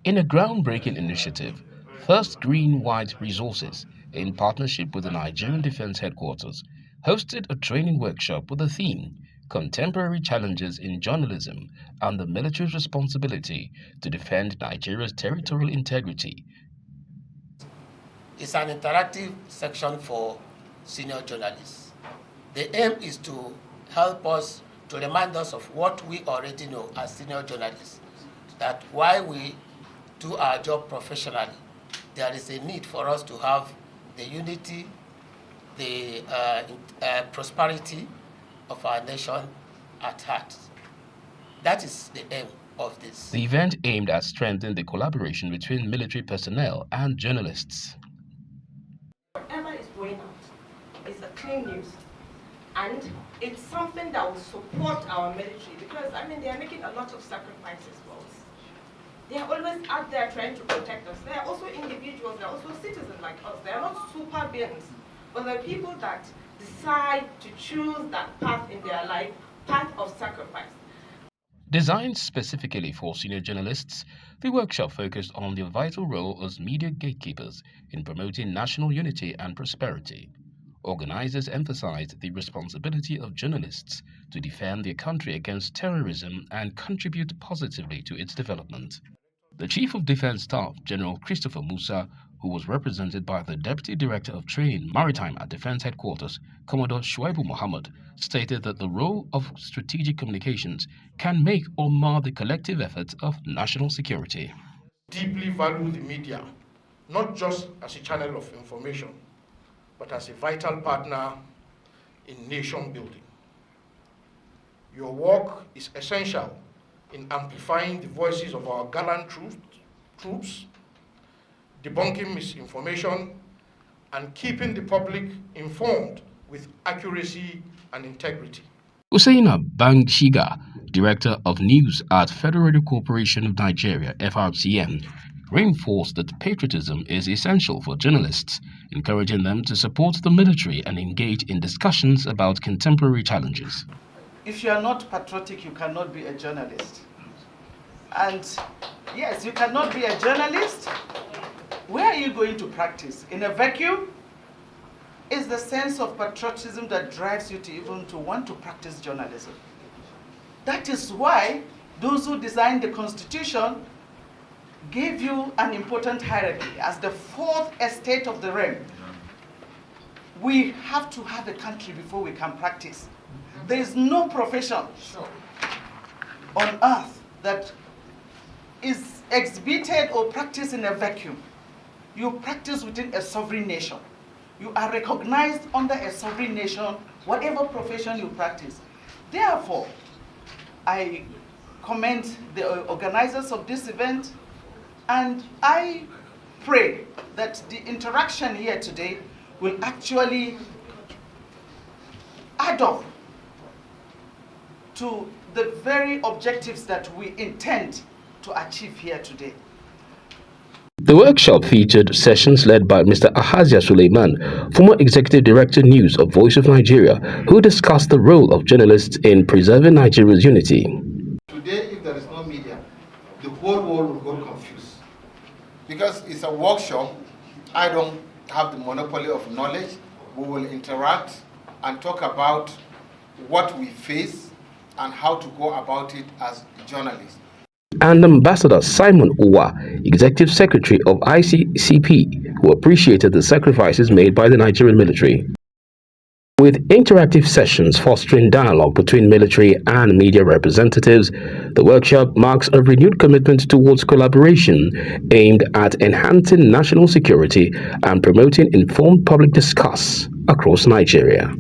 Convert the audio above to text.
In a groundbreaking initiative, First Green White Resources, in partnership with the Nigerian Defense Headquarters, hosted a training workshop with the theme Contemporary Challenges in Journalism and the Military's Responsibility to Defend Nigeria's Territorial Integrity. It's an interactive section for senior journalists. The aim is to help us, to remind us of what we already know as senior journalists, that while we do our job professionally, there is a need for us to have the unity, the prosperity of our nation at heart. That is the aim of this. The event aimed at strengthening the collaboration between military personnel and journalists. Whatever is going out is a clean news. And it's something that will support our military because, they are making a lot of sacrifices for us. They are always out there trying to protect us. They are also individuals, they are also citizens like us. They are not super beings, but they're people that decide to choose that path in their life, path of sacrifice. Designed specifically for senior journalists, the workshop focused on their vital role as media gatekeepers in promoting national unity and prosperity. Organizers emphasized the responsibility of journalists to defend their country against terrorism and contribute positively to its development. The Chief of Defense Staff, General Christopher Musa, who was represented by the Deputy Director of Training Maritime at Defense Headquarters, Commodore Shuibu Mohammed, stated that the role of strategic communications can make or mar the collective effort of national security. Deeply value the media, not just as a channel of information, but as a vital partner in nation building. Your work is essential in amplifying the voices of our gallant troops, debunking misinformation, and keeping the public informed with accuracy and integrity. Usaina Bangshiga, Director of News at Federal Radio Corporation of Nigeria, FRCN, reinforced that patriotism is essential for journalists, encouraging them to support the military and engage in discussions about contemporary challenges. If you are not patriotic, you cannot be a journalist. And yes, you cannot be a journalist. Where are you going to practice? In a vacuum? It's the sense of patriotism that drives you to even to want to practice journalism. That is why those who designed the Constitution gave you an important hierarchy as the fourth estate of the realm. We have to have a country before we can practice. There is no profession on earth that is exhibited or practiced in a vacuum. You practice within a sovereign nation. You are recognized under a sovereign nation, whatever profession you practice. Therefore, I commend the organizers of this event, and I pray that the interaction here today will actually add up to the very objectives that we intend to achieve here today. The workshop featured sessions led by Mr. Ahazia Suleiman, former Executive Director News of Voice of Nigeria, who discussed the role of journalists in preserving Nigeria's unity. Today, if there is no media, the whole world will go confused. Because it's a workshop, I don't have the monopoly of knowledge. We will interact and talk about what we face and how to go about it as journalists. And Ambassador Simon Uwa, Executive Secretary of ICCP, who appreciated the sacrifices made by the Nigerian military. With interactive sessions fostering dialogue between military and media representatives, the workshop marks a renewed commitment towards collaboration aimed at enhancing national security and promoting informed public discourse across Nigeria.